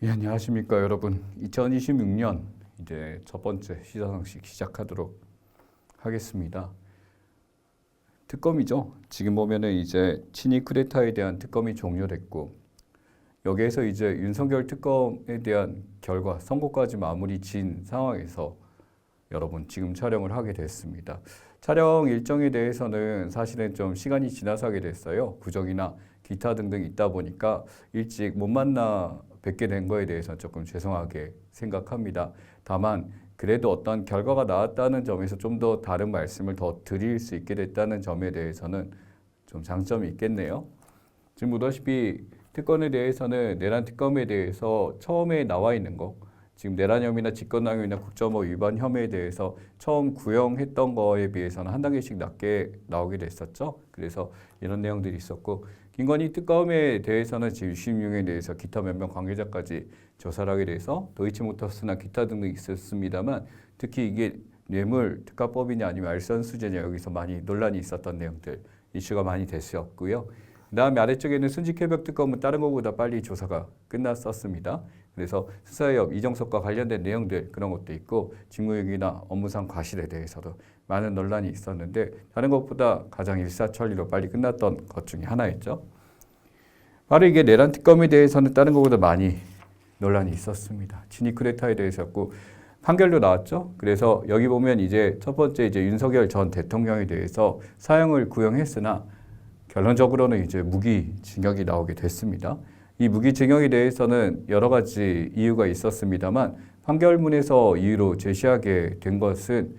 안녕하십니까 여러분. 2026년 이제 첫 번째 시사상식 시작하도록 하겠습니다. 특검이죠. 지금 보면은 이제 친이 쿠데타에 대한 특검이 종료됐고 여기에서 이제 윤석열 특검에 대한 결과 선고까지 마무리 지은 상황에서 여러분 지금 촬영을 하게 됐습니다. 촬영 일정에 대해서는 사실은 좀 시간이 지나서 하게 됐어요. 부정이나 기타 등등 있다 보니까 일찍 못 만나 뵙게 된 거에 대해서 조금 죄송하게 생각합니다. 다만 그래도 어떤 결과가 나왔다는 점에서 좀 더 다른 말씀을 더 드릴 수 있게 됐다는 점에 대해서는 좀 장점이 있겠네요. 지금 보다시피 특검에 대해서는 내란 특검에 대해서 처음에 나와 있는 거 지금 내란 혐의나 직권남용이나 국정법 위반 혐의에 대해서 처음 구형했던 거에 비해서는 한 단계씩 낮게 나오게 됐었죠. 그래서 이런 내용들이 있었고 김건희 특검에 대해서는 지금 66에 대해서 기타 몇 명 관계자까지 조사를 하게 돼서 도이치모터스나 기타 등등 있었습니다만 특히 이게 뇌물 특가법이냐 아니면 알선수재냐 여기서 많이 논란이 있었던 내용들 이슈가 많이 됐었고요. 그다음에 아래쪽에는 순직해벽 특검은 다른 것보다 빨리 조사가 끝났었습니다. 그래서 수사협 이정석과 관련된 내용들 그런 것도 있고 직무유기나 업무상 과실에 대해서도 많은 논란이 있었는데 다른 것보다 가장 일사천리로 빨리 끝났던 것 중에 하나였죠. 바로 이게 내란 특검에 대해서는 다른 것보다 많이 논란이 있었습니다. 친이 쿠데타에 대해서였고 판결도 나왔죠. 그래서 여기 보면 이제 첫 번째 이제 윤석열 전 대통령에 대해서 사형을 구형했으나 결론적으로는 이제 무기징역이 나오게 됐습니다. 이 무기징역에 대해서는 여러 가지 이유가 있었습니다만 판결문에서 이유로 제시하게 된 것은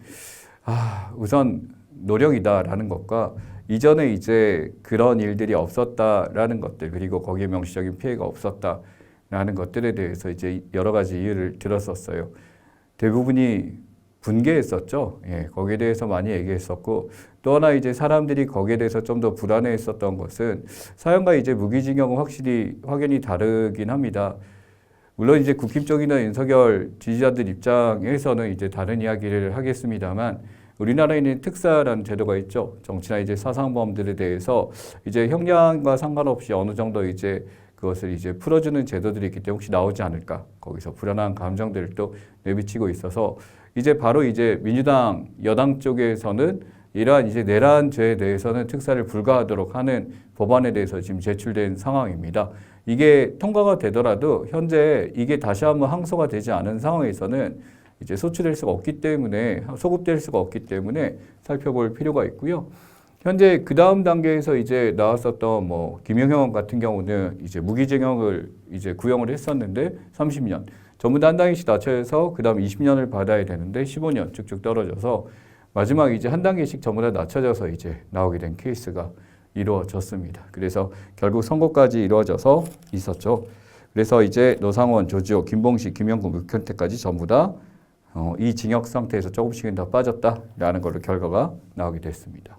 우선 노력이다라는 것과 이전에 이제 그런 일들이 없었다라는 것들 그리고 거기에 명시적인 피해가 없었다라는 것들에 대해서 이제 여러 가지 이유를 들었었어요. 대부분이 분개했었죠. 거기에 대해서 많이 얘기했었고 또 하나 이제 사람들이 거기에 대해서 좀 더 불안해했었던 것은 사형과 이제 무기징역은 확실히 확연히 다르긴 합니다. 물론 이제 국힘 쪽이나 윤석열 지지자들 입장에서는 이제 다른 이야기를 하겠습니다만 우리나라에는 특사라는 제도가 있죠. 정치나 이제 사상범들에 대해서 이제 형량과 상관없이 어느 정도 이제 그것을 이제 풀어주는 제도들이 있기 때문에 혹시 나오지 않을까 거기서 불안한 감정들도 내비치고 있어서 이제 바로 이제 민주당 여당 쪽에서는 이러한 이제 내란죄에 대해서는 특사를 불가하도록 하는 법안에 대해서 지금 제출된 상황입니다. 이게 통과가 되더라도 현재 이게 다시 한번 항소가 되지 않은 상황에서는 이제 소추될 수가 없기 때문에 소급될 수가 없기 때문에 살펴볼 필요가 있고요. 현재 그 다음 단계에서 이제 나왔었던 뭐 김영형 같은 경우는 이제 무기징역을 이제 구형을 했었는데 30년 전부 다 한 단계씩 낮춰서 그 다음 20년을 받아야 되는데 15년 쭉쭉 떨어져서 마지막 이제 한 단계씩 전부 다 낮춰져서 이제 나오게 된 케이스가 이루어졌습니다. 그래서 결국 선고까지 이루어져서 있었죠. 그래서 이제 노상원, 조지호, 김봉식, 김영구, 묵현태까지 전부 다 이 징역 상태에서 조금씩은 더 빠졌다라는 걸로 결과가 나오게 됐습니다.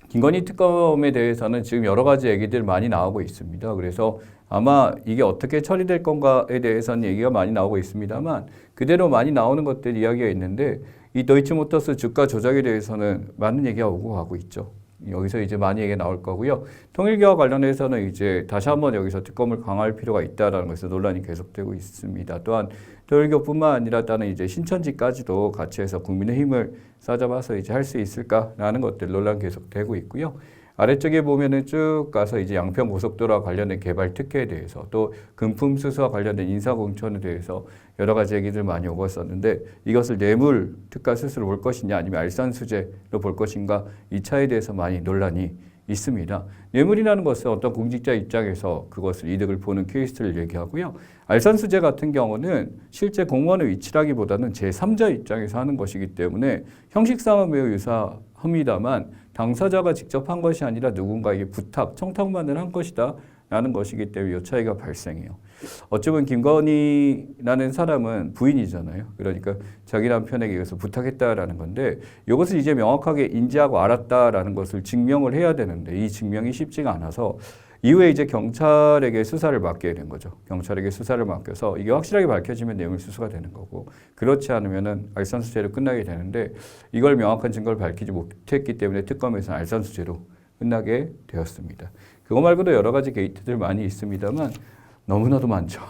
김건희 특검에 대해서는 지금 여러 가지 얘기들 많이 나오고 있습니다. 그래서 아마 이게 어떻게 처리될 건가에 대해서는 얘기가 많이 나오고 있습니다만 그대로 많이 나오는 것들 이야기가 있는데 이 도이치모터스 주가 조작에 대해서는 많은 얘기가 오고 가고 있죠. 여기서 이제 많이 얘기가 나올 거고요. 통일교와 관련해서는 이제 다시 한번 여기서 특검을 강화할 필요가 있다라는 것에서 논란이 계속되고 있습니다. 또한 통일교뿐만 아니라 다른 이제 신천지까지도 같이 해서 국민의 힘을 싸잡아서 이제 할 수 있을까라는 것들 논란 계속되고 있고요. 아래쪽에 보면은 쭉 가서 이제 양평 고속도로와 관련된 개발 특혜에 대해서 또 금품 수수와 관련된 인사공천에 대해서 여러 가지 얘기들 많이 오고 있었는데 이것을 뇌물 특가 수수로 볼 것이냐 아니면 알선수재로 볼 것인가 이 차에 대해서 많이 논란이 있습니다. 뇌물이라는 것은 어떤 공직자 입장에서 그것을 이득을 보는 케이스를 얘기하고요. 알선수재 같은 경우는 실제 공무원의 위치라기보다는 제3자 입장에서 하는 것이기 때문에 형식상은 매우 유사합니다만 당사자가 직접 한 것이 아니라 누군가에게 부탁, 청탁만을 한 것이다 라는 것이기 때문에 이 차이가 발생해요. 어찌 보면 김건희라는 사람은 부인이잖아요. 그러니까 자기 남편에게 이것을 부탁했다라는 건데 이것을 이제 명확하게 인지하고 알았다라는 것을 증명을 해야 되는데 이 증명이 쉽지가 않아서 이후에 이제 경찰에게 수사를 맡게 된 거죠. 경찰에게 수사를 맡겨서 이게 확실하게 밝혀지면 뇌물수수가 되는 거고 그렇지 않으면은 알선수재로 끝나게 되는데 이걸 명확한 증거를 밝히지 못했기 때문에 특검에서는 알선수재로 끝나게 되었습니다. 그거 말고도 여러 가지 게이트들 많이 있습니다만 너무나도 많죠.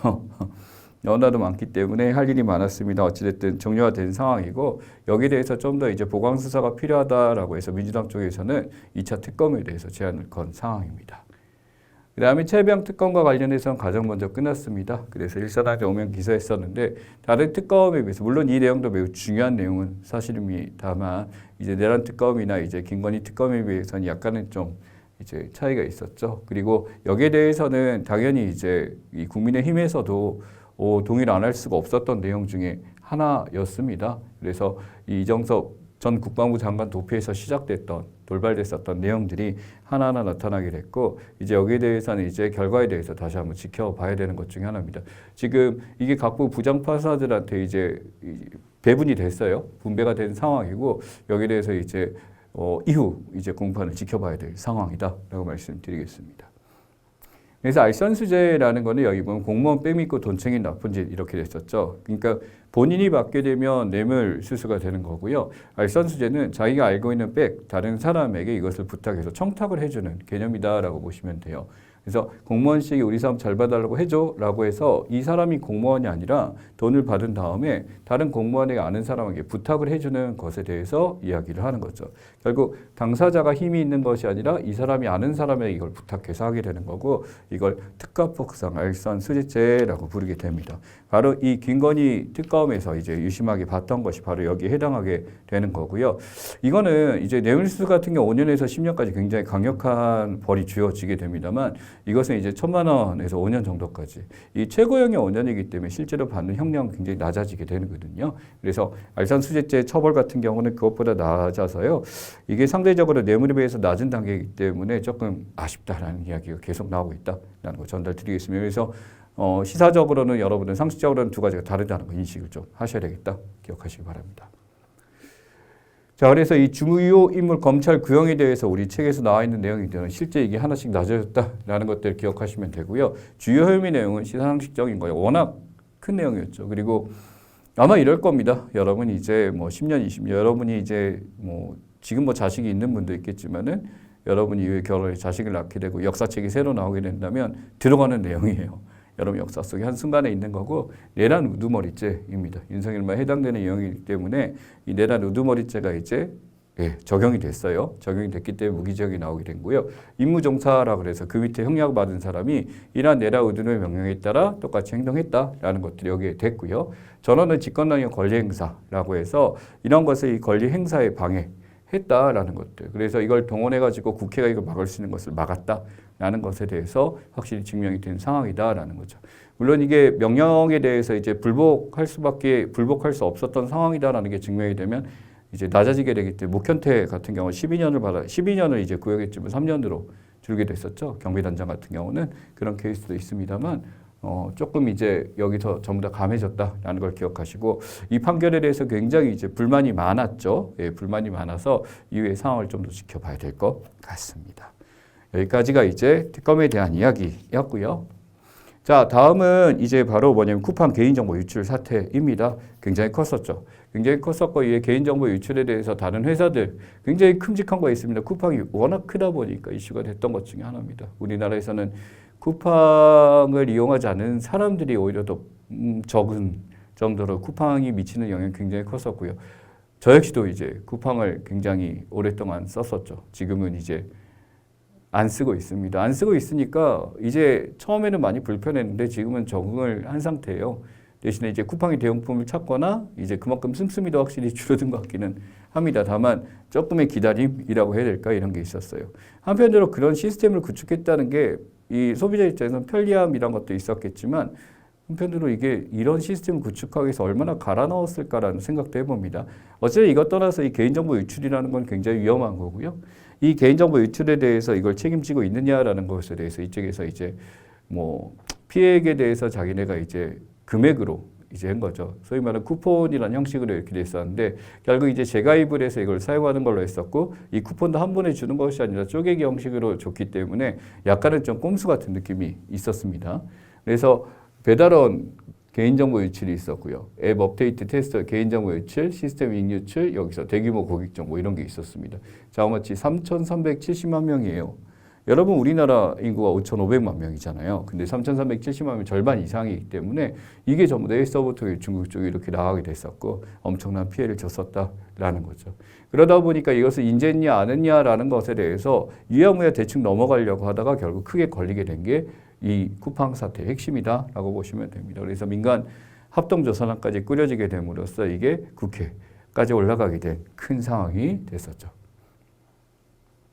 너무나도 많기 때문에 할 일이 많았습니다. 어찌됐든 종료가 된 상황이고 여기에 대해서 좀 더 이제 보강 수사가 필요하다라고 해서 민주당 쪽에서는 2차 특검에 대해서 제안을 건 상황입니다. 그 다음에 최병 특검과 관련해서는 가장 먼저 끝났습니다. 그래서 일사단에 오면 기사했었는데 다른 특검에 비해서 물론 이 내용도 매우 중요한 내용은 사실입니다만 이제 내란 특검이나 이제 김건희 특검에 비해서는 약간은 좀 이제 차이가 있었죠. 그리고 여기에 대해서는 당연히 이제 이 국민의힘에서도 동의를 안 할 수가 없었던 내용 중에 하나였습니다. 그래서 이 이정석 전 국방부 장관 도피에서 시작됐던 돌발됐었던 내용들이 하나하나 나타나게 됐고 이제 여기에 대해서는 이제 결과에 대해서 다시 한번 지켜봐야 되는 것 중에 하나입니다. 지금 이게 각부 부장판사들한테 이제 배분이 됐어요. 분배가 된 상황이고 여기에 대해서 이제 이후 이제 공판을 지켜봐야 될 상황이다라고 말씀드리겠습니다. 그래서 알선수재라는 거는 여기 보면 공무원 빼먹고 돈 챙긴 나쁜 짓 이렇게 됐었죠. 그러니까 본인이 받게 되면 뇌물 수수가 되는 거고요. 알선수재는 자기가 알고 있는 백 다른 사람에게 이것을 부탁해서 청탁을 해주는 개념이다라고 보시면 돼요. 그래서 공무원식이 우리 사람 잘 봐달라고 해줘 라고 해서 이 사람이 공무원이 아니라 돈을 받은 다음에 다른 공무원에게 아는 사람에게 부탁을 해주는 것에 대해서 이야기를 하는 거죠. 결국 당사자가 힘이 있는 것이 아니라 이 사람이 아는 사람에게 이걸 부탁해서 하게 되는 거고 이걸 특가법상 알선수재죄라고 부르게 됩니다. 바로 이 김건희 특검에서 이제 유심하게 봤던 것이 바로 여기에 해당하게 되는 거고요. 이거는 이제 뇌물수수 같은 경우 5년에서 10년까지 굉장히 강력한 벌이 주어지게 됩니다만 이것은 이제 1,000만 원에서 5년 정도까지 이 최고형이 5년이기 때문에 실제로 받는 형량은 굉장히 낮아지게 되거든요. 그래서 알선수재죄 처벌 같은 경우는 그것보다 낮아서요. 이게 상대적으로 뇌물에 비해서 낮은 단계이기 때문에 조금 아쉽다라는 이야기가 계속 나오고 있다라는 거 전달드리겠습니다. 그래서 시사적으로는 여러분은 상식적으로는 두 가지가 다르다는 거 인식을 좀 하셔야 되겠다. 기억하시기 바랍니다. 자, 그래서 이 주요 인물 검찰 구형에 대해서 우리 책에서 나와 있는 내용이든 실제 이게 하나씩 낮아졌다라는 것들 기억하시면 되고요. 주요 혐의 내용은 시사상식적인 거예요. 워낙 큰 내용이었죠. 그리고 아마 이럴 겁니다. 여러분 이제 뭐 10년, 20년 여러분이 이제 뭐 지금 뭐 자식이 있는 분도 있겠지만은 여러분이 이후에 결혼해 자식을 낳게 되고 역사책이 새로 나오게 된다면 들어가는 내용이에요. 여러분 역사 속에 한순간에 있는 거고 내란 우두머리죄입니다. 윤석열만 해당되는 내용이기 때문에 이 내란 우두머리죄가 이제 적용이 됐어요. 적용이 됐기 때문에 무기징역이 나오게 된 거고요. 임무종사라고 그래서 그 밑에 형량을 받은 사람이 이러한 내란 우두의 명령에 따라 똑같이 행동했다라는 것들이 여기에 됐고요. 전원은 직권남용 권리행사라고 해서 이런 것을 이 권리행사에 방해했다라는 것들. 그래서 이걸 동원해가지고 국회가 이걸 막을 수 있는 것을 막았다라는 것에 대해서 확실히 증명이 된 상황이다라는 거죠. 물론 이게 명령에 대해서 이제 불복할 수 없었던 상황이다라는 게 증명이 되면 이제 낮아지게 되기 때문에 목현태 같은 경우 12년을 이제 구형했지만 3년으로 줄게 됐었죠. 경비단장 같은 경우는 그런 케이스도 있습니다만 조금 이제 여기서 전부 다 감해졌다라는 걸 기억하시고 이 판결에 대해서 굉장히 이제 불만이 많았죠. 불만이 많아서 이후의 상황을 좀 더 지켜봐야 될 것 같습니다. 여기까지가 이제 특검에 대한 이야기였고요. 자, 다음은 이제 바로 뭐냐면 쿠팡 개인정보 유출 사태입니다. 굉장히 컸었죠. 굉장히 컸었고 이 개인정보 유출에 대해서 다른 회사들 굉장히 큼직한 거 있습니다. 쿠팡이 워낙 크다 보니까 이슈가 됐던 것 중에 하나입니다. 우리나라에서는 쿠팡을 이용하지 않는 사람들이 오히려 더 적은 정도로 쿠팡이 미치는 영향이 굉장히 컸었고요. 저 역시도 이제 쿠팡을 굉장히 오랫동안 썼었죠. 지금은 이제 안 쓰고 있습니다. 안 쓰고 있으니까 이제 처음에는 많이 불편했는데 지금은 적응을 한 상태예요. 대신에 이제 쿠팡이 대용품을 찾거나 이제 그만큼 씀씀이도 확실히 줄어든 것 같기는 합니다. 다만 조금의 기다림이라고 해야 될까 이런 게 있었어요. 한편으로 그런 시스템을 구축했다는 게 이 소비자 입장에서는 편리함이란 것도 있었겠지만 한편으로 이게 이런 시스템을 구축하기 위해서 얼마나 갈아 넣었을까라는 생각도 해봅니다. 어쨌든 이것 떠나서 이 개인정보 유출이라는 건 굉장히 위험한 거고요. 이 개인정보 유출에 대해서 이걸 책임지고 있느냐라는 것에 대해서 이쪽에서 이제 뭐 피해액에 대해서 자기네가 이제 금액으로 이제 한 거죠. 소위 말하는 쿠폰이라는 형식으로 이렇게 돼 있었는데 결국 이제 재가입을 해서 이걸 사용하는 걸로 했었고 이 쿠폰도 한 번에 주는 것이 아니라 쪼개기 형식으로 줬기 때문에 약간은 좀 꼼수 같은 느낌이 있었습니다. 그래서 배달원 개인정보 유출이 있었고요. 앱 업데이트 테스트 개인정보 유출, 시스템 익유출, 여기서 대규모 고객 정보 이런 게 있었습니다. 자그마치 3,370만 명이에요. 여러분 우리나라 인구가 5,500만 명이잖아요. 근데 3,370만 명 절반 이상이기 때문에 이게 전부 다 서부통일 중국 쪽에 이렇게 나가게 됐었고 엄청난 피해를 줬었다라는 거죠. 그러다 보니까 이것을 인지했냐 안 했냐라는 것에 대해서 유야무야 대충 넘어가려고 하다가 결국 크게 걸리게 된 게 이 쿠팡 사태의 핵심이다라고 보시면 됩니다. 그래서 민간 합동조사단까지 꾸려지게 됨으로써 이게 국회까지 올라가게 된 큰 상황이 됐었죠.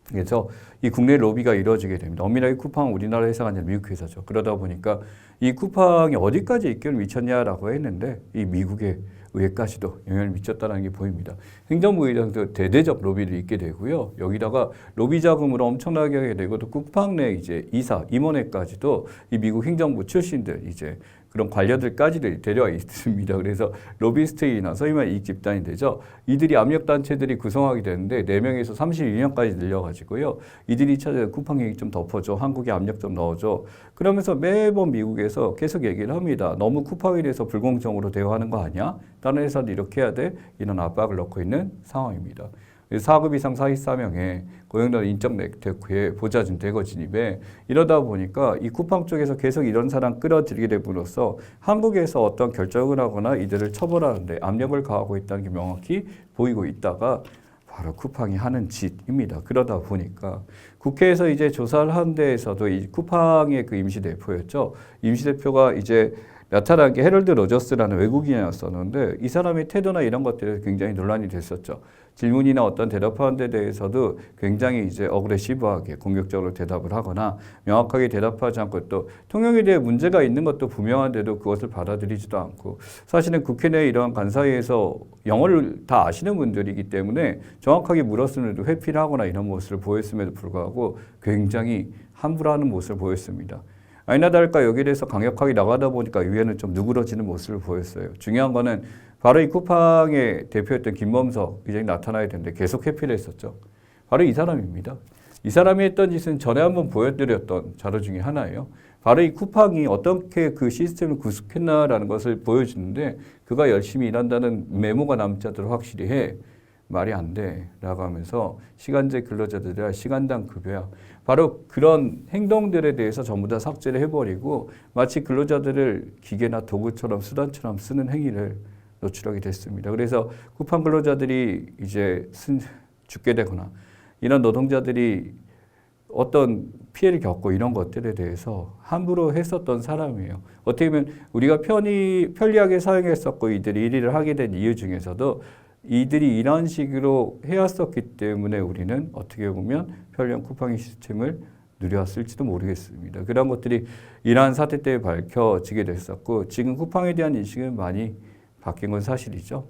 그래서 이 국내 로비가 이루어지게 됩니다. 엄밀하게 쿠팡은 우리나라 회사가 아니라 미국 회사죠. 그러다 보니까 이 쿠팡이 어디까지影響을 미쳤냐라고 했는데 이 미국의 의회까지도 영향을 미쳤다는 게 보입니다. 행정부 의장도 대대적 로비를 있게 되고요. 여기다가 로비 자금으로 엄청나게 하게 되고 또 쿠팡 내 이제 이사, 임원회까지도 이 미국 행정부 출신들 이제 그런 관료들까지도 데려와 있습니다. 그래서 로비스트이나 소위 말해 이익 집단이 되죠. 이들이 압력단체들이 구성하게 되는데 4명에서 32명까지 늘려가지고요. 이들이 찾아서 쿠팡 얘기 좀 덮어줘. 한국에 압력 좀 넣어줘. 그러면서 매번 미국에서 계속 얘기를 합니다. 너무 쿠팡에 대해서 불공정으로 대우하는 거 아니야? 다른 회사도 이렇게 해야 돼? 이런 압박을 넣고 있는 상황입니다. 4급 이상 44명의 고용노동 인적 네트워크에 보좌진 대거 진입에 이러다 보니까 이 쿠팡 쪽에서 계속 이런 사람 끌어들이게 됨으로써 한국에서 어떤 결정을 하거나 이들을 처벌하는데 압력을 가하고 있다는 게 명확히 보이고 있다가 바로 쿠팡이 하는 짓입니다. 그러다 보니까 국회에서 이제 조사를 한 데에서도 이 쿠팡의 그 임시대표였죠. 임시대표가 이제 나타난 게 헤럴드 로저스라는 외국인이었었는데 이 사람의 태도나 이런 것들에 굉장히 논란이 됐었죠. 질문이나 어떤 대답하는 데 대해서도 굉장히 이제 어그레시브하게 공격적으로 대답을 하거나 명확하게 대답하지 않고 또 통역에 대해 문제가 있는 것도 분명한데도 그것을 받아들이지도 않고 사실은 국회 내 이러한 간사회에서 영어를 다 아시는 분들이기 때문에 정확하게 물었음에도 회피를 하거나 이런 모습을 보였음에도 불구하고 굉장히 함부로하는 모습을 보였습니다. 아니나 다를까 여기에 대해서 강력하게 나가다 보니까 위에는 좀 누그러지는 모습을 보였어요. 중요한 거는 바로 이 쿠팡의 대표였던 김범석 의장이 나타나야 되는데 계속 회피를 했었죠. 바로 이 사람입니다. 이 사람이 했던 짓은 전에 한번 보여드렸던 자료 중에 하나예요. 바로 이 쿠팡이 어떻게 그 시스템을 구축했나라는 것을 보여주는데 그가 열심히 일한다는 메모가 남지 않도록 확실히 해. 말이 안 돼 라고 하면서 시간제 근로자들이라 시간당 급여야. 바로 그런 행동들에 대해서 전부 다 삭제를 해버리고 마치 근로자들을 기계나 도구처럼 수단처럼 쓰는 행위를 노출하게 됐습니다. 그래서 쿠팡 근로자들이 이제 죽게 되거나 이런 노동자들이 어떤 피해를 겪고 이런 것들에 대해서 함부로 했었던 사람이에요. 어떻게 보면 우리가 편리하게 사용했었고 이들이 일을 하게 된 이유 중에서도 이들이 이런 식으로 해왔었기 때문에 우리는 어떻게 보면 편리한 쿠팡의 시스템을 누려왔을지도 모르겠습니다. 그런 것들이 이러한 사태 때문에 밝혀지게 됐었고 지금 쿠팡에 대한 인식은 많이 바뀐 건 사실이죠.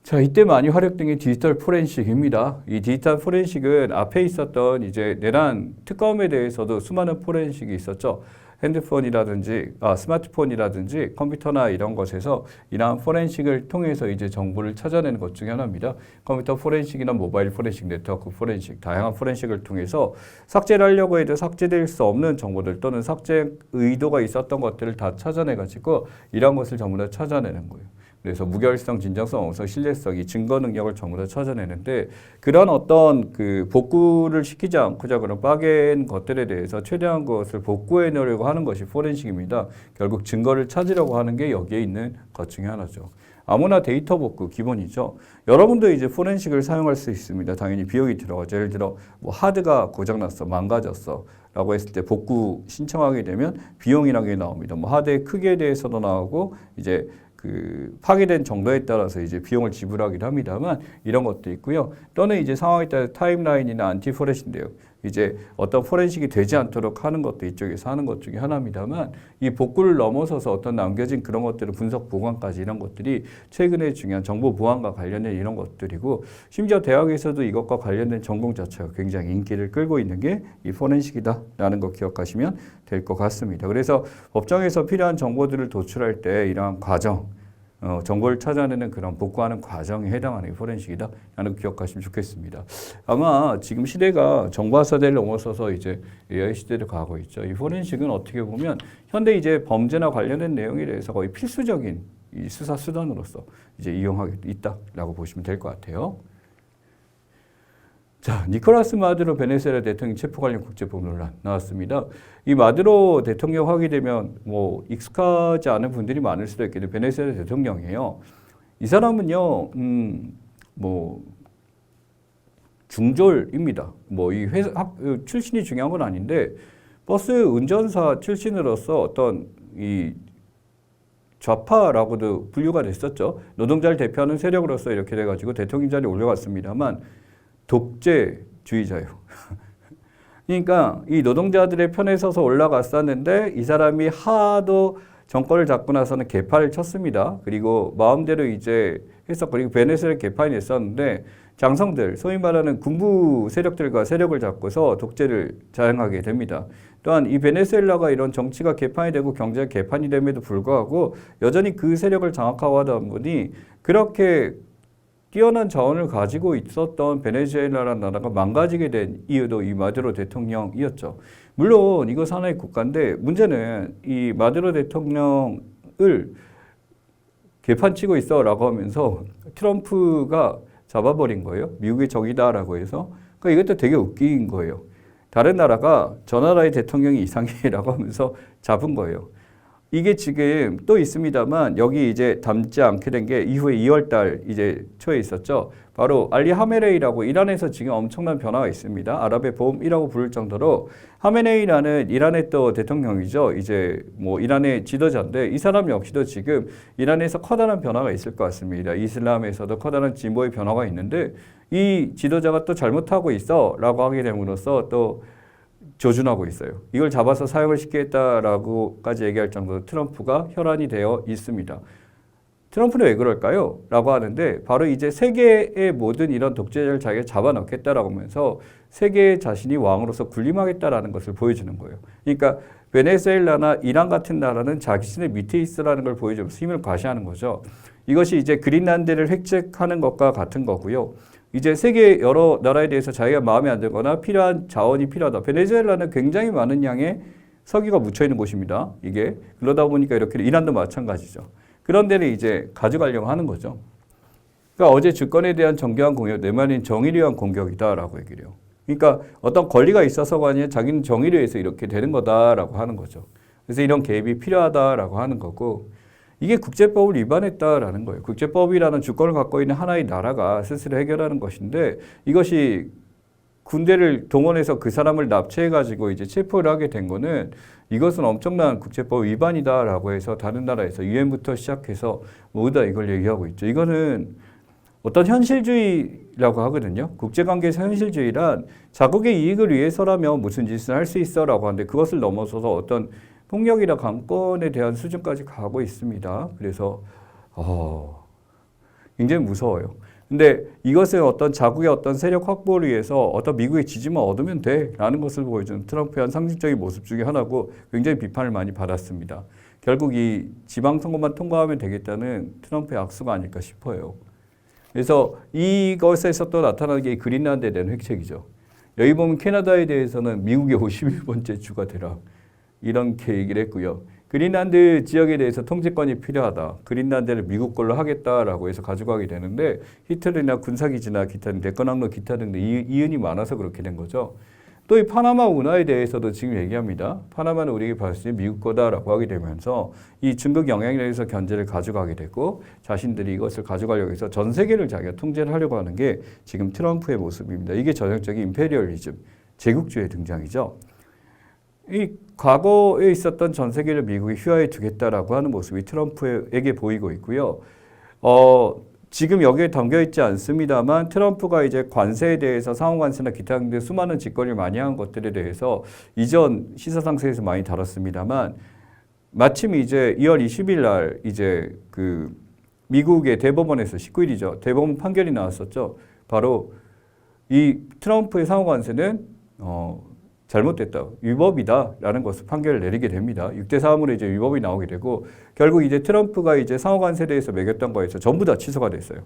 자, 이때 많이 활용된 게 디지털 포렌식입니다. 이 디지털 포렌식은 앞에 있었던 이제 내란 특검에 대해서도 수많은 포렌식이 있었죠. 핸드폰이라든지 스마트폰이라든지 컴퓨터나 이런 것에서 이러한 포렌식을 통해서 이제 정보를 찾아내는 것 중에 하나입니다. 컴퓨터 포렌식이나 모바일 포렌식, 네트워크 포렌식, 다양한 포렌식을 통해서 삭제를 하려고 해도 삭제될 수 없는 정보들 또는 삭제 의도가 있었던 것들을 다 찾아내가지고 이런 것을 전부 다 찾아내는 거예요. 그래서 무결성, 진정성, 엄성, 신뢰성, 이 증거 능력을 전부 다 찾아내는데 그런 어떤 그 복구를 시키지 않고자 그런 빠진 것들에 대해서 최대한 것을 복구해 내려고 하는 것이 포렌식입니다. 결국 증거를 찾으려고 하는 게 여기에 있는 것 중에 하나죠. 아무나 데이터 복구 기본이죠. 여러분도 이제 포렌식을 사용할 수 있습니다. 당연히 비용이 들어가죠. 예를 들어 뭐 하드가 고장났어, 망가졌어 라고 했을 때 복구 신청하게 되면 비용이라는 게 나옵니다. 뭐 하드의 크기에 대해서도 나오고 이제 그 파괴된 정도에 따라서 이제 비용을 지불하기도 합니다만 이런 것도 있고요. 또는 이제 상황에 따라 타임라인이나 안티 포렌식인데요. 이제 어떤 포렌식이 되지 않도록 하는 것도 이쪽에서 하는 것 중에 하나입니다만 이 복구를 넘어서서 어떤 남겨진 그런 것들을 분석 보관까지 이런 것들이 최근에 중요한 정보 보안과 관련된 이런 것들이고 심지어 대학에서도 이것과 관련된 전공 자체가 굉장히 인기를 끌고 있는 게 이 포렌식이다라는 거 기억하시면 될 것 같습니다. 그래서 법정에서 필요한 정보들을 도출할 때 이러한 과정 정보를 찾아내는 그런 복구하는 과정에 해당하는 게 포렌식이다 라는 거 기억하시면 좋겠습니다. 아마 지금 시대가 정보화 세대를 넘어서서 이제 AI 시대를 가고 있죠. 이 포렌식은 어떻게 보면 현대 이제 범죄나 관련된 내용에 대해서 거의 필수적인 이 수사 수단으로서 이제 이용하고 있다라고 보시면 될 것 같아요. 자, 니콜라스 마두로 베네수엘라 대통령 체포 관련 국제법 논란 나왔습니다. 이 마두로 대통령 하게 되면 뭐 익숙하지 않은 분들이 많을 수도 있겠는데 베네수엘라 대통령이에요. 이 사람은요, 뭐 중졸입니다. 뭐 이 회사 출신이 중요한 건 아닌데 버스 운전사 출신으로서 어떤 이 좌파라고도 분류가 됐었죠. 노동자를 대표하는 세력으로서 이렇게 돼가지고 대통령 자리에 올라갔습니다만 독재주의자예요. 그러니까 이 노동자들의 편에 서서 올라갔었는데 이 사람이 하도 정권을 잡고 나서는 개판을 쳤습니다. 그리고 마음대로 이제 했었고 그리고 베네수엘라 개판이 있었는데 장성들, 소위 말하는 군부 세력들과 세력을 잡고서 독재를 자행하게 됩니다. 또한 이 베네수엘라가 이런 정치가 개판이 되고 경제가 개판이 됨에도 불구하고 여전히 그 세력을 장악하고 하다 보니 그렇게 뛰어난 자원을 가지고 있었던 베네수엘라라는 나라가 망가지게 된 이유도 이 마두로 대통령이었죠. 물론 이것 하나의 국가인데 문제는 이 마두로 대통령을 개판치고 있어라고 하면서 트럼프가 잡아버린 거예요. 미국의 적이다라고 해서. 그러니까 이것도 되게 웃긴 거예요. 다른 나라가 저 나라의 대통령이 이상해라고 하면서 잡은 거예요. 이게 지금 또 있습니다만 여기 이제 담지 않게 된 게 이후에 2월 달 이제 초에 있었죠. 바로 알리 하메네이라고 이란에서 지금 엄청난 변화가 있습니다. 아랍의 봄이라고 부를 정도로 하메네이라는 이란의 또 대통령이죠. 이제 뭐 이란의 지도자인데 이 사람 역시도 지금 이란에서 커다란 변화가 있을 것 같습니다. 이슬람에서도 커다란 진보의 변화가 있는데 이 지도자가 또 잘못하고 있어라고 하게 됨으로써 또 조준하고 있어요. 이걸 잡아서 사용을 시키겠다라고까지 얘기할 정도로 트럼프가 혈안이 되어 있습니다. 트럼프는 왜 그럴까요? 라고 하는데 바로 이제 세계의 모든 이런 독재자를 자기가 잡아넣겠다라고 하면서 세계의 자신이 왕으로서 군림하겠다라는 것을 보여주는 거예요. 그러니까 베네수엘라나 이란 같은 나라는 자신의 밑에 있으라는 걸 보여주면서 힘을 과시하는 거죠. 이것이 이제 그린란드를 획책하는 것과 같은 거고요. 이제 세계 여러 나라에 대해서 자기가 마음에 안 들거나 필요한 자원이 필요하다. 베네수엘라는 굉장히 많은 양의 석유가 묻혀 있는 곳입니다. 이게 그러다 보니까 이렇게 이란도 마찬가지죠. 그런 데를 이제 가져가려고 하는 거죠. 그러니까 어제 주권에 대한 정교한 공격, 내 말인 정의를 위한 공격이다라고 얘기를 해요. 그러니까 어떤 권리가 있어서가 아니라 자기는 정의를 위해서 이렇게 되는 거다라고 하는 거죠. 그래서 이런 개입이 필요하다라고 하는 거고 이게 국제법을 위반했다라는 거예요. 국제법이라는 주권을 갖고 있는 하나의 나라가 스스로 해결하는 것인데 이것이 군대를 동원해서 그 사람을 납치해가지고 이제 체포를 하게 된 거는 이것은 엄청난 국제법 위반이다라고 해서 다른 나라에서 유엔부터 시작해서 모두 다 이걸 얘기하고 있죠. 이거는 어떤 현실주의라고 하거든요. 국제관계에서 현실주의란 자국의 이익을 위해서라면 무슨 짓을 할 수 있어라고 하는데 그것을 넘어서서 어떤 폭력이나 강권에 대한 수준까지 가고 있습니다. 그래서 굉장히 무서워요. 근데 이것은 어떤 자국의 어떤 세력 확보를 위해서 어떤 미국의 지지만 얻으면 돼라는 것을 보여주는 트럼프의 한 상징적인 모습 중에 하나고 굉장히 비판을 많이 받았습니다. 결국 이 지방선거만 통과하면 되겠다는 트럼프의 악수가 아닐까 싶어요. 그래서 이것에서 또 나타나는 게 그린란드에 대한 획책이죠. 여기 보면 캐나다에 대해서는 미국의 51번째 주가 되라. 이렇게 얘기를 했고요. 그린란드 지역에 대해서 통제권이 필요하다. 그린란드를 미국 걸로 하겠다라고 해서 가져가게 되는데 히틀러나 군사기지나 기타 등 대권항로 기타 등 이윤이 많아서 그렇게 된 거죠. 또 이 파나마 운하에 대해서도 지금 얘기합니다. 파나마는 우리에게 봤을 때 미국 거다라고 하게 되면서 이 중국 영향력에서 견제를 가져가게 되고 자신들이 이것을 가져가려고 해서 전 세계를 자기가 통제를 하려고 하는 게 지금 트럼프의 모습입니다. 이게 전형적인 임페리얼리즘, 제국주의 등장이죠. 이 과거에 있었던 전 세계를 미국이 휴하에 두겠다라고 하는 모습이 트럼프에게 보이고 있고요. 지금 여기에 담겨 있지 않습니다만 트럼프가 이제 관세에 대해서 상호관세나 기타 등등 수많은 짓거리를 많이 한 것들에 대해서 이전 시사상세에서 많이 다뤘습니다만 마침 이제 2월 20일 날 이제 그 미국의 대법원에서 19일이죠. 대법원 판결이 나왔었죠. 바로 이 트럼프의 상호관세는 잘못됐다. 위법이다라는 것을 판결을 내리게 됩니다. 6대3으로 이제 위법이 나오게 되고 결국 이제 트럼프가 이제 상호관세에 대해서 매겼던 거에서 전부 다 취소가 됐어요.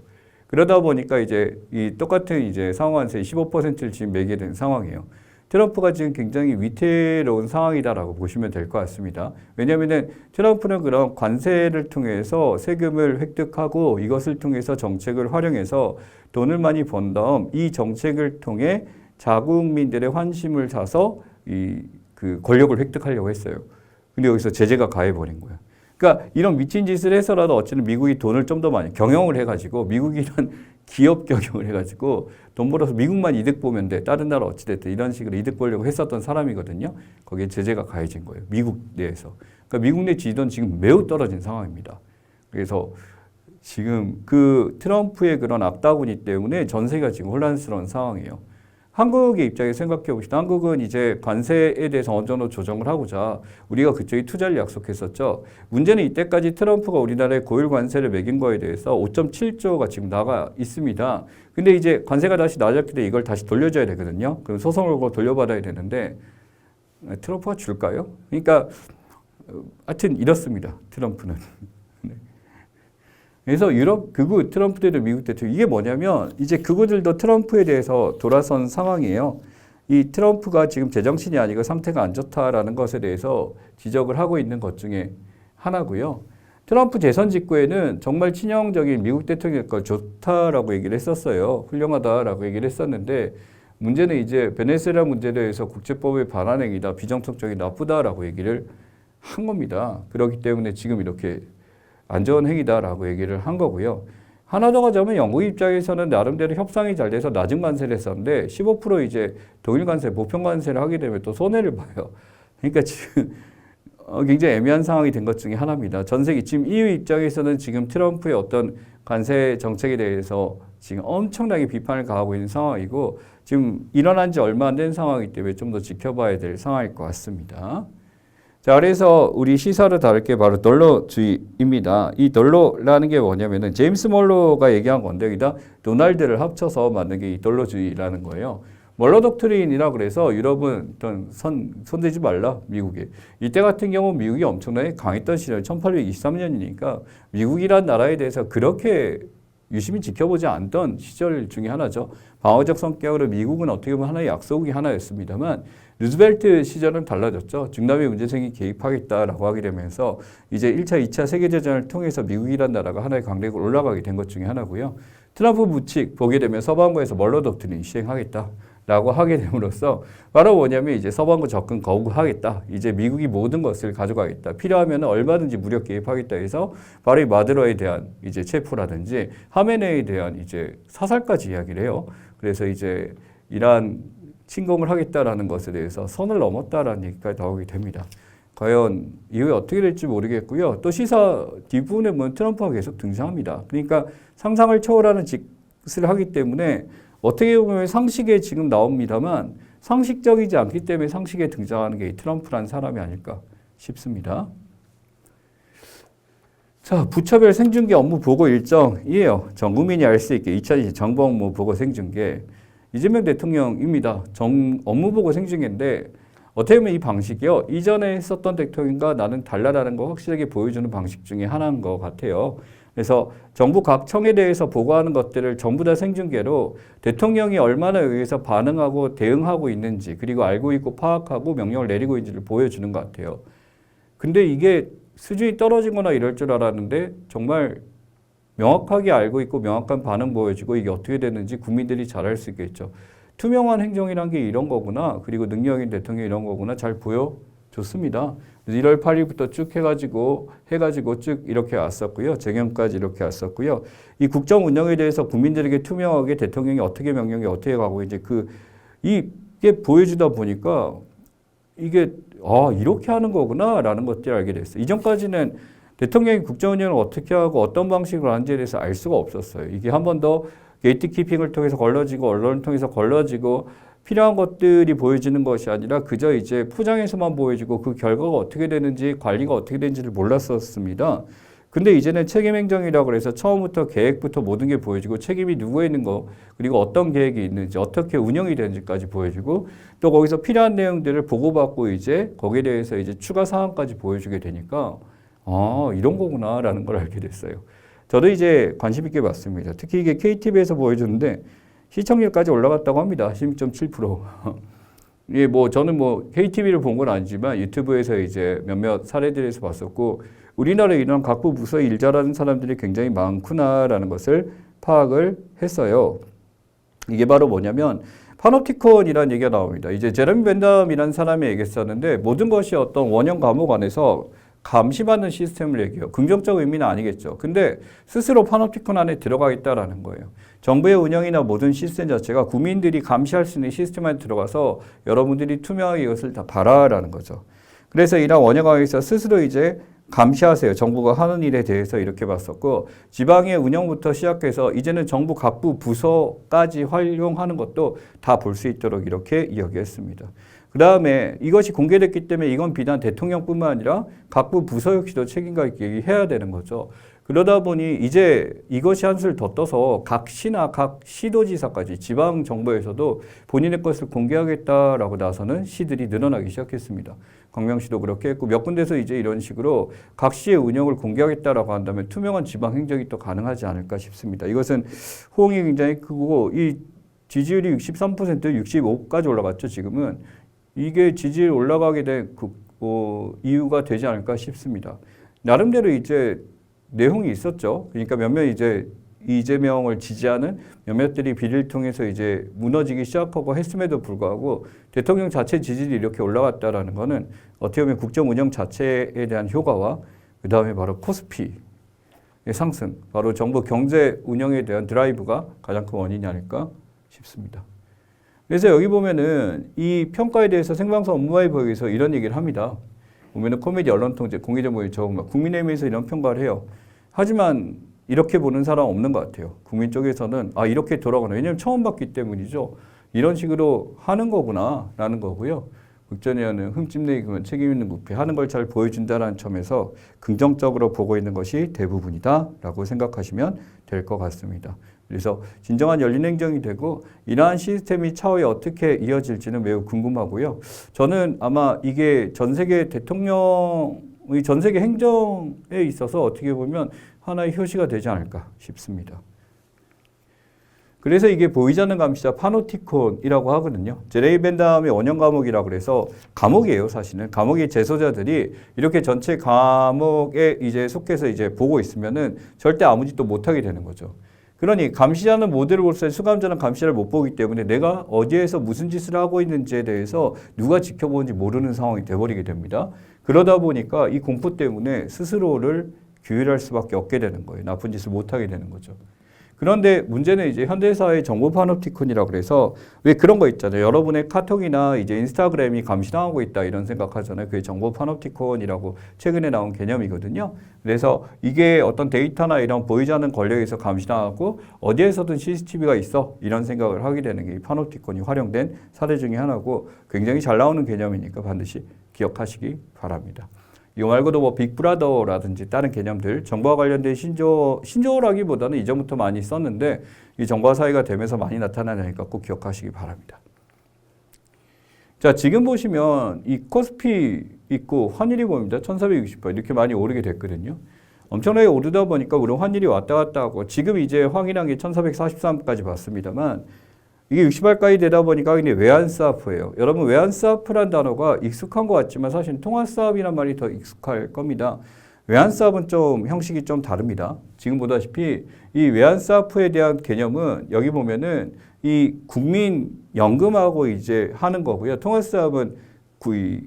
그러다 보니까 이제 이 똑같은 이제 상호관세 15%를 지금 매게 된 상황이에요. 트럼프가 지금 굉장히 위태로운 상황이다라고 보시면 될 것 같습니다. 왜냐하면 트럼프는 그런 관세를 통해서 세금을 획득하고 이것을 통해서 정책을 활용해서 돈을 많이 번 다음 이 정책을 통해 자국민들의 환심을 사서 그 권력을 획득하려고 했어요. 근데 여기서 제재가 가해버린 거예요. 그러니까 이런 미친 짓을 해서라도 어쨌든 미국이 돈을 좀 더 많이 경영을 해가지고 미국이란 기업 경영을 해가지고 돈 벌어서 미국만 이득 보면 돼. 다른 나라 어찌됐든 이런 식으로 이득 보려고 했었던 사람이거든요. 거기에 제재가 가해진 거예요. 미국 내에서. 그러니까 미국 내 지지도는 지금 매우 떨어진 상황입니다. 그래서 지금 그 트럼프의 그런 악다구니 때문에 전 세계가 지금 혼란스러운 상황이에요. 한국의 입장에서 생각해 봅시다. 한국은 이제 관세에 대해서 어느 정도 조정을 하고자 우리가 그쪽에 투자를 약속했었죠. 문제는 이때까지 트럼프가 우리나라에 고율 관세를 매긴 거에 대해서 5.7조가 지금 나가 있습니다. 근데 이제 관세가 다시 낮았기 때문에 이걸 다시 돌려줘야 되거든요. 그럼 소송을 걸고 돌려받아야 되는데 트럼프가 줄까요? 그러니까 하여튼 이렇습니다. 트럼프는. 그래서 유럽 극우 트럼프 때도 미국 때도 이게 뭐냐면 이제 극우들도 트럼프에 대해서 돌아선 상황이에요. 이 트럼프가 지금 제정신이 아니고 상태가 안 좋다라는 것에 대해서 지적을 하고 있는 것 중에 하나고요. 트럼프 재선 직후에는 정말 친형적인 미국 대통령과 좋다라고 얘기를 했었어요. 훌륭하다라고 얘기를 했었는데 문제는 이제 베네수엘라 문제에 대해서 국제법에 반한 행위다, 비정상적이 나쁘다라고 얘기를 한 겁니다. 그렇기 때문에 지금 이렇게 안 좋은 행위다라고 얘기를 한 거고요. 하나 더 가자면 영국 입장에서는 나름대로 협상이 잘 돼서 낮은 관세를 했었는데 15% 이제 동일 관세, 보편 관세를 하게 되면 또 손해를 봐요. 그러니까 지금 굉장히 애매한 상황이 된 것 중에 하나입니다. 전 세계 지금 EU 입장에서는 지금 트럼프의 어떤 관세 정책에 대해서 지금 엄청나게 비판을 가하고 있는 상황이고 지금 일어난 지 얼마 안 된 상황이기 때문에 좀 더 지켜봐야 될 상황일 것 같습니다. 자, 그래서 우리 시사를 다룰 게 바로 널로주의입니다. 이 널로라는 게 뭐냐면은 제임스 멀로가 얘기한 건데 여기다 도널드를 합쳐서 만든 게 이 널로주의라는 거예요. 멀로 독트린이라 그래서 유럽은 어떤 손대지 말라, 미국에. 이때 같은 경우 미국이 엄청나게 강했던 시절, 1823년이니까 미국이란 나라에 대해서 그렇게 유심히 지켜보지 않던 시절 중에 하나죠. 방어적 성격으로 미국은 어떻게 보면 하나의 약소국이 하나였습니다만 루즈벨트 시절은 달라졌죠. 중남미 문제생이 개입하겠다라고 하게 되면서 이제 1차, 2차 세계대전을 통해서 미국이란 나라가 하나의 강대국으로 올라가게 된 것 중에 하나고요. 트럼프 부칙 보게 되면 서방부에서 멀로 독트린 시행하겠다라고 하게 됨으로써 바로 뭐냐면 이제 서방부 접근 거부하겠다. 이제 미국이 모든 것을 가져가겠다. 필요하면 얼마든지 무력 개입하겠다 해서 바로 이 마두로에 대한 이제 체포라든지 하메네이에 대한 이제 사살까지 이야기를 해요. 그래서 이제 이란 침공을 하겠다라는 것에 대해서 선을 넘었다라는 얘기까지 나오게 됩니다. 과연 이후에 어떻게 될지 모르겠고요. 또 시사 뒷부분에 보면 트럼프가 계속 등장합니다. 그러니까 상상을 초월하는 짓을 하기 때문에 어떻게 보면 상식에 지금 나옵니다만 상식적이지 않기 때문에 상식에 등장하는 게 이 트럼프라는 사람이 아닐까 싶습니다. 자, 부처별 생중계 업무 보고 일정이에요. 전 국민이 알 수 있게 2020 정부 업무 보고 생중계. 이재명 대통령입니다. 업무 보고 생중계인데 어떻게 보면 이 방식이요. 이전에 했었던 대통령과 나는 달라라는 거 확실하게 보여주는 방식 중에 하나인 것 같아요. 그래서 정부 각 청에 대해서 보고하는 것들을 전부 다 생중계로 대통령이 얼마나 여기서 반응하고 대응하고 있는지 그리고 알고 있고 파악하고 명령을 내리고 있는지를 보여주는 것 같아요. 근데 이게 수준이 떨어지거나 이럴 줄 알았는데 정말 명확하게 알고 있고 명확한 반응 보여주고 이게 어떻게 되는지 국민들이 잘 알 수 있겠죠. 투명한 행정이란 게 이런 거구나. 그리고 능력인 대통령이 이런 거구나. 잘 보여줬습니다. 1월 8일부터 쭉 해가지고 쭉 이렇게 왔었고요. 재경까지 이렇게 왔었고요. 이 국정 운영에 대해서 국민들에게 투명하게 대통령이 어떻게 명령이 어떻게 가고 이제 이게 보여주다 보니까 이게 이렇게 하는 거구나라는 것들을 알게 됐어요. 이전까지는 대통령이 국정 운영을 어떻게 하고 어떤 방식으로 하는지에 대해서 알 수가 없었어요. 이게 한 번 더 게이트키핑을 통해서 걸러지고 언론을 통해서 걸러지고 필요한 것들이 보여지는 것이 아니라 그저 이제 포장해서만 보여지고 그 결과가 어떻게 되는지 관리가 어떻게 되는지를 몰랐었습니다. 근데 이제는 책임행정이라고 해서 처음부터 계획부터 모든 게 보여지고 책임이 누구에 있는 거 그리고 어떤 계획이 있는지 어떻게 운영이 되는지까지 보여주고 또 거기서 필요한 내용들을 보고받고 이제 거기에 대해서 이제 추가 사항까지 보여주게 되니까 이런 거구나라는 걸 알게 됐어요. 저도 이제 관심 있게 봤습니다. 특히 이게 KTV에서 보여주는데 시청률까지 올라갔다고 합니다. 16.7%. 예, 뭐 저는 뭐 KTV를 본 건 아니지만 유튜브에서 이제 몇몇 사례들에서 봤었고 우리나라에 이런 각부 부서에 일 잘하는 사람들이 굉장히 많구나라는 것을 파악을 했어요. 이게 바로 뭐냐면 파놉티콘이라는 얘기가 나옵니다. 이제 제레미 벤담이라는 사람이 얘기했었는데 모든 것이 어떤 원형 과목 안에서 감시받는 시스템을 얘기해요. 긍정적 의미는 아니겠죠. 근데 스스로 파놉티콘 안에 들어가 있다라는 거예요. 정부의 운영이나 모든 시스템 자체가 국민들이 감시할 수 있는 시스템 안에 들어가서 여러분들이 투명하게 이것을 다 봐라라는 거죠. 그래서 이런 원형 과목에서 스스로 이제 감시하세요. 정부가 하는 일에 대해서 이렇게 봤었고 지방의 운영부터 시작해서 이제는 정부 각부 부서까지 활용하는 것도 다 볼 수 있도록 이렇게 이야기했습니다. 그 다음에 이것이 공개됐기 때문에 이건 비단 대통령뿐만 아니라 각부 부서 역시도 책임과 있게 해야 되는 거죠. 그러다 보니 이제 이것이 한술 더 떠서 각 시나 각 시도지사까지 지방 정부에서도 본인의 것을 공개하겠다라고 나서는 시들이 늘어나기 시작했습니다. 광명시도 그렇게 했고 몇 군데서 이제 이런 식으로 각 시의 운영을 공개하겠다라고 한다면 투명한 지방 행정이 또 가능하지 않을까 싶습니다. 이것은 호응이 굉장히 크고 이 지지율이 63%, 65까지 올라갔죠. 지금은 이게 지지율 올라가게 된 이유가 되지 않을까 싶습니다. 나름대로 이제 내용이 있었죠. 그러니까 몇몇 이제 이재명을 지지하는 몇몇들이 비리를 통해서 이제 무너지기 시작하고 했음에도 불구하고 대통령 자체 지지율이 이렇게 올라갔다라는 거는 어떻게 보면 국정 운영 자체에 대한 효과와 그 다음에 바로 코스피의 상승, 바로 정부 경제 운영에 대한 드라이브가 가장 큰 원인이 아닐까 싶습니다. 그래서 여기 보면은 이 평가에 대해서 생방송 업무와의 법에서 이런 얘기를 합니다. 보면은 코미디 언론통제 공개정보의 적응 국민의힘에서 이런 평가를 해요. 하지만 이렇게 보는 사람 없는 것 같아요. 국민 쪽에서는 아 이렇게 돌아가나 왜냐하면 처음 봤기 때문이죠. 이런 식으로 하는 거구나라는 거고요. 국전에는 흠집내기 책임 있는 부패 하는 걸 잘 보여준다는 점에서 긍정적으로 보고 있는 것이 대부분이다라고 생각하시면 될 것 같습니다. 그래서 진정한 열린 행정이 되고 이러한 시스템이 차후에 어떻게 이어질지는 매우 궁금하고요. 저는 아마 이게 전 세계 대통령의 전 세계 행정에 있어서 어떻게 보면 하나의 효시가 되지 않을까 싶습니다. 그래서 이게 보이지 않는 감시자 파놉티콘이라고 하거든요. 제레미 벤담의 원형 과목이라고 그래서 감옥이에요, 사실은. 감옥의 재소자들이 이렇게 전체 감옥에 이제 속해서 이제 보고 있으면은 절대 아무 짓도 못하게 되는 거죠. 그러니 감시자는 모델을 볼 때 수감자는 감시자를 못 보기 때문에 내가 어디에서 무슨 짓을 하고 있는지에 대해서 누가 지켜보는지 모르는 상황이 돼버리게 됩니다. 그러다 보니까 이 공포 때문에 스스로를 규율할 수밖에 없게 되는 거예요. 나쁜 짓을 못하게 되는 거죠. 그런데 문제는 이제 현대사회의 정보 파놉티콘이라고 그래서 왜 그런 거 있잖아요. 여러분의 카톡이나 이제 인스타그램이 감시당하고 있다 이런 생각하잖아요. 그게 정보 파놉티콘이라고 최근에 나온 개념이거든요. 그래서 이게 어떤 데이터나 이런 보이지 않는 권력에서 감시당하고 어디에서든 CCTV가 있어 이런 생각을 하게 되는 게 파놉티콘이 활용된 사례 중에 하나고 굉장히 잘 나오는 개념이니까 반드시 기억하시기 바랍니다. 이거 말고도 뭐 빅브라더라든지 다른 개념들 정보와 관련된 신조어라기보다는 이전부터 많이 썼는데 이 정보화 사회가 되면서 많이 나타나니까 꼭 기억하시기 바랍니다. 자, 지금 보시면 이 코스피 있고 환율이 보입니다. 1460원 이렇게 많이 오르게 됐거든요. 엄청나게 오르다 보니까 우리 환율이 왔다 갔다 하고 지금 이제 확인한 게 1443까지 봤습니다만 이게 60알까지 되다 보니까 이게 외환사업이에요. 여러분 외환사업이라는 단어가 익숙한 것 같지만 사실 통화사업이란 말이 더 익숙할 겁니다. 외환사업은 좀 형식이 좀 다릅니다. 지금 보다시피 이 외환사업에 대한 개념은 여기 보면은 이 국민연금하고 이제 하는 거고요. 통화사업은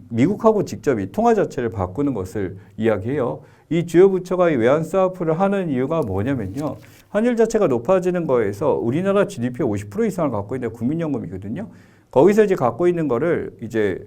미국하고 직접 이 통화 자체를 바꾸는 것을 이야기해요. 이 주요 부처가 이 외환사업을 하는 이유가 뭐냐면요. 환율 자체가 높아지는 거에서 우리나라 GDP의 50% 이상을 갖고 있는 국민연금이거든요. 거기서 이제 갖고 있는 거를 이제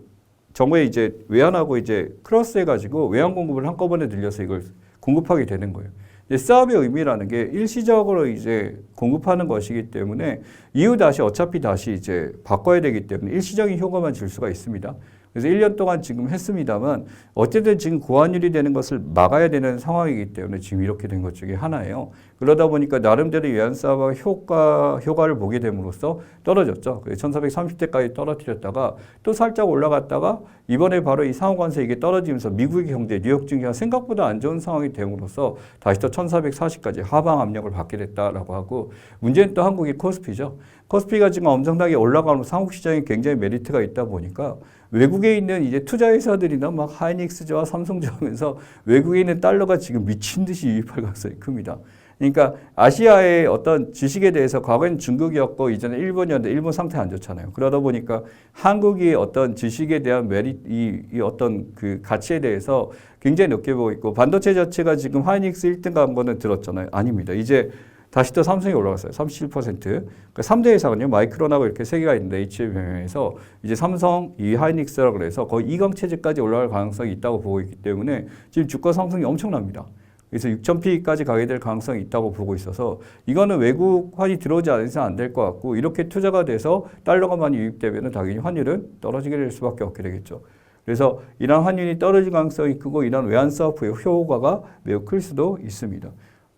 정부에 이제 외환하고 이제 크로스 해가지고 외환 공급을 한꺼번에 늘려서 이걸 공급하게 되는 거예요. 이제 사업의 의미라는 게 일시적으로 이제 공급하는 것이기 때문에 이후 다시 어차피 다시 이제 바꿔야 되기 때문에 일시적인 효과만 줄 수가 있습니다. 그래서 1년 동안 지금 했습니다만 어쨌든 지금 고환율이 되는 것을 막아야 되는 상황이기 때문에 지금 이렇게 된 것 중에 하나예요. 그러다 보니까 나름대로 외환사업의 효과를 보게 됨으로써 떨어졌죠. 1430대까지 떨어뜨렸다가 또 살짝 올라갔다가 이번에 바로 이 상호관세 이게 떨어지면서 미국의 경제, 뉴욕 증시가 생각보다 안 좋은 상황이 됨으로써 다시 또 1440까지 하방 압력을 받게 됐다라고 하고 문제는 또 한국의 코스피죠. 코스피가 지금 엄청나게 올라가면서 한국 시장에 굉장히 메리트가 있다 보니까 외국에 있는 이제 투자회사들이나 막 하이닉스저와 삼성저 하면서 외국에 있는 달러가 지금 미친 듯이 유입할 가능성이 큽니다. 그러니까 아시아의 어떤 주식에 대해서 과거엔 중국이었고 이제는 일본이었는데 일본 상태 안 좋잖아요. 그러다 보니까 한국이 어떤 주식에 대한 이 어떤 그 가치에 대해서 굉장히 높게 보고 있고 반도체 자체가 지금 하이닉스 1등 간 거는 들었잖아요. 아닙니다. 이제 다시 또 삼성이 올라갔어요. 37%. 그러니까 3대 회사거든요. 마이크론하고 이렇게 세 개가 있는데 HM에서 이제 삼성, 이 하이닉스라고 그래서 거의 2강 체제까지 올라갈 가능성이 있다고 보고 있기 때문에 지금 주가 상승이 엄청납니다. 그래서 6,000P까지 가게 될 가능성이 있다고 보고 있어서 이거는 외국환이 들어오지 않아서 안 될 것 같고 이렇게 투자가 돼서 달러가 많이 유입되면 당연히 환율은 떨어지게 될 수밖에 없게 되겠죠. 그래서 이런 환율이 떨어질 가능성이 크고 이런 외환사업부의 효과가 매우 클 수도 있습니다.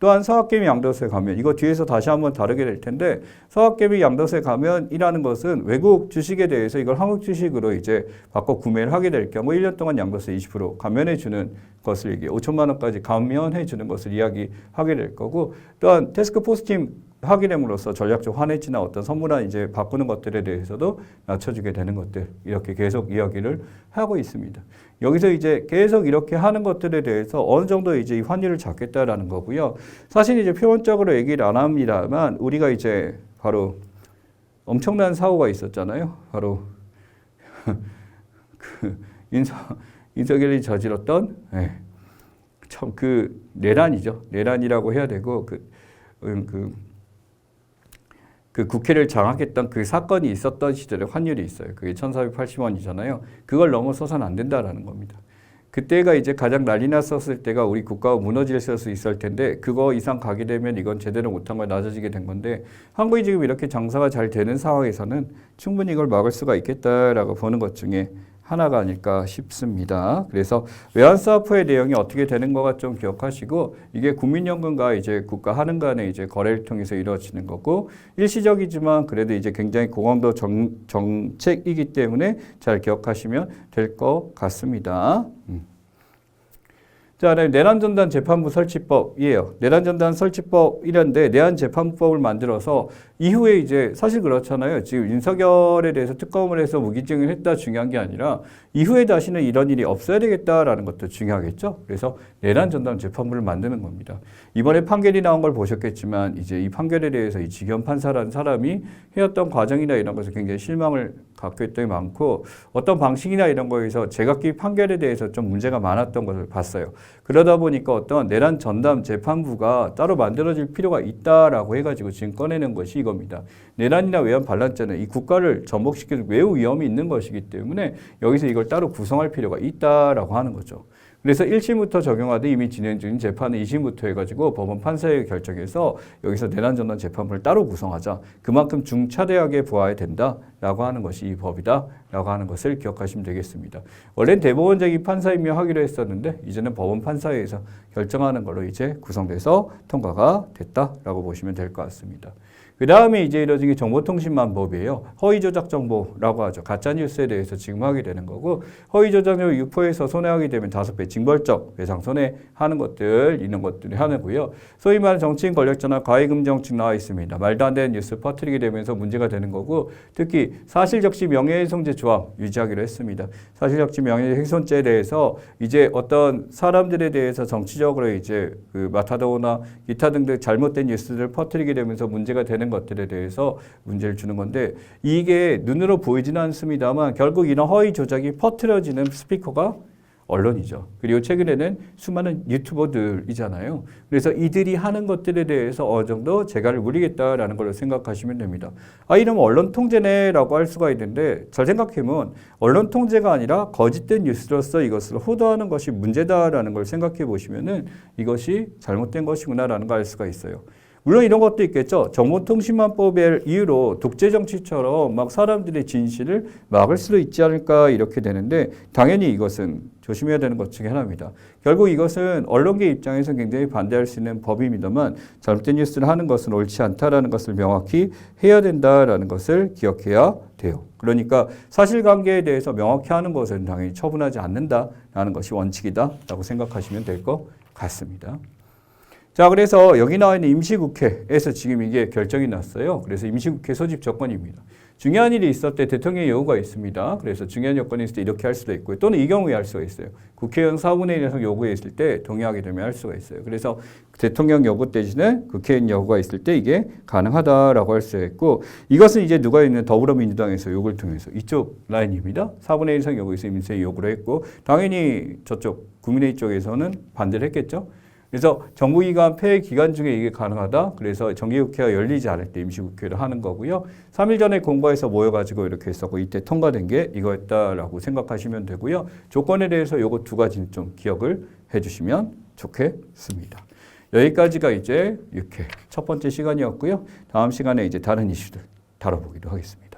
또한 서학개미 양도세 감면, 이거 뒤에서 다시 한번 다루게 될 텐데 서학개미 양도세 감면이라는 것은 외국 주식에 대해서 이걸 한국 주식으로 이제 바꿔 구매를 하게 될 경우 1년 동안 양도세 20% 감면해 주는 것을 얘기해 5천만 원까지 감면해 주는 것을 이야기하게 될 거고 또한 태스크포스팀 하게 됨으로써 전략적 환해지나 어떤 선물안 이제 바꾸는 것들에 대해서도 낮춰주게 되는 것들 이렇게 계속 이야기를 하고 있습니다. 여기서 이제 계속 이렇게 하는 것들에 대해서 어느 정도 이제 이 환율을 잡겠다라는 거고요. 사실 이제 표현적으로 얘기를 안 합니다만 우리가 이제 바로 엄청난 사고가 있었잖아요. 바로 그 윤석열이 저질렀던 참 그 내란이죠. 내란이라고 해야 되고 그 국회를 장악했던 그 사건이 있었던 시절에 환율이 있어요. 그게 1,480원이잖아요. 그걸 넘어서서는 안 된다라는 겁니다. 그때가 이제 가장 난리 났었을 때가 우리 국가가 무너질 수 있을 텐데 그거 이상 가게 되면 이건 제대로 못한 걸 낮아지게 된 건데 한국이 지금 이렇게 장사가 잘 되는 상황에서는 충분히 이걸 막을 수가 있겠다라고 보는 것 중에 하나가 아닐까 싶습니다. 그래서 외환사업부의 내용이 어떻게 되는 거가 좀 기억하시고 이게 국민연금과 이제 국가 하는 간의 이제 거래를 통해서 이루어지는 거고 일시적이지만 그래도 이제 굉장히 고강도 정책이기 때문에 잘 기억하시면 될 것 같습니다. 자, 내란전단 재판부 설치법이에요. 내란전단 설치법이란데 내란재판부법을 만들어서 이후에 이제 사실 그렇잖아요. 지금 윤석열에 대해서 특검을 해서 무기징을 했다 중요한 게 아니라 이후에 다시는 이런 일이 없어야 되겠다라는 것도 중요하겠죠. 그래서 내란전단 재판부를 만드는 겁니다. 이번에 판결이 나온 걸 보셨겠지만 이제 이 판결에 대해서 이 지겸 판사라는 사람이 해왔던 과정이나 이런 것에 굉장히 실망을 갖고 있던 게 많고 어떤 방식이나 이런 거에서 제각기 판결에 대해서 좀 문제가 많았던 것을 봤어요. 그러다 보니까 어떤 내란 전담 재판부가 따로 만들어질 필요가 있다라고 해가지고 지금 꺼내는 것이 이겁니다. 내란이나 외환 반란죄는 이 국가를 전복시키는 매우 위험이 있는 것이기 때문에 여기서 이걸 따로 구성할 필요가 있다라고 하는 거죠. 그래서 1심부터 적용하되 이미 진행 중인 재판은 2심부터 해가지고 법원 판사의 결정해서 여기서 내란전단 재판부를 따로 구성하자. 그만큼 중차대하게 보아야 된다라고 하는 것이 이 법이다라고 하는 것을 기억하시면 되겠습니다. 원래는 대법원장이 판사 임명하기로 했었는데 이제는 법원 판사회에서 결정하는 걸로 이제 구성돼서 통과가 됐다라고 보시면 될 것 같습니다. 그 다음에 이제 이루어진 게 정보통신망법이에요. 허위조작 정보라고 하죠. 가짜뉴스에 대해서 지금 하게 되는 거고 허위조작료 유포해서 손해하게 되면 5배 징벌적 배상 손해하는 것들 이런 것들이 하는고요. 소위 말하는 정치인 권력전환 가해금 정책 나와 있습니다. 말도 안 되는 뉴스 퍼뜨리게 되면서 문제가 되는 거고 특히 사실적시 명예훼손죄 조항 유지하기로 했습니다. 사실적시 명예훼손죄에 대해서 이제 어떤 사람들에 대해서 정치적으로 이제 그 마타도나 기타 등등 잘못된 뉴스들을 퍼뜨리게 되면서 문제가 되는 것들에 대해서 문제를 주는 건데 이게 눈으로 보이지는 않습니다만 결국 이런 허위 조작이 퍼뜨려지는 스피커가 언론이죠. 그리고 최근에는 수많은 유튜버들이잖아요. 그래서 이들이 하는 것들에 대해서 어느 정도 재갈을 물리겠다라는 걸로 생각하시면 됩니다. 아, 이러면 언론 통제네라고 할 수가 있는데 잘 생각해보면 언론 통제가 아니라 거짓된 뉴스로서 이것을 호도하는 것이 문제다라는 걸 생각해 보시면은 이것이 잘못된 것이구나라는 걸 알 수가 있어요. 물론 이런 것도 있겠죠. 정보통신망법의 이유로 독재정치처럼 막 사람들의 진실을 막을 수도 있지 않을까 이렇게 되는데 당연히 이것은 조심해야 되는 것 중에 하나입니다. 결국 이것은 언론계 입장에서 굉장히 반대할 수 있는 법입니다만 잘못된 뉴스를 하는 것은 옳지 않다라는 것을 명확히 해야 된다라는 것을 기억해야 돼요. 그러니까 사실관계에 대해서 명확히 하는 것은 당연히 처분하지 않는다라는 것이 원칙이다라고 생각하시면 될 것 같습니다. 자, 그래서 여기 나와 있는 임시국회에서 지금 이게 결정이 났어요. 그래서 임시국회 소집 조건입니다. 중요한 일이 있을 때 대통령의 요구가 있습니다. 그래서 중요한 요건이 있을 때 이렇게 할 수도 있고요. 또는 이 경우에 할 수가 있어요. 국회의원 4분의 1 이상 요구에 있을 때 동의하게 되면 할 수가 있어요. 그래서 대통령 요구 대신에 국회의원 요구가 있을 때 이게 가능하다라고 할 수가 있고, 이것은 이제 누가 있는 더불어민주당에서 요구를 통해서 이쪽 라인입니다. 4분의 1 이상 요구에서 민주당이 요구를 했고, 당연히 저쪽 국민의힘 쪽에서는 반대를 했겠죠. 그래서 정부기관 폐회 기간 중에 이게 가능하다. 그래서 정기국회가 열리지 않을 때 임시국회를 하는 거고요. 3일 전에 공부해서 모여가지고 이렇게 했었고 이때 통과된 게 이거였다라고 생각하시면 되고요. 조건에 대해서 요거 두 가지는 좀 기억을 해주시면 좋겠습니다. 여기까지가 이제 6회 첫 번째 시간이었고요. 다음 시간에 이제 다른 이슈들 다뤄보기로 하겠습니다.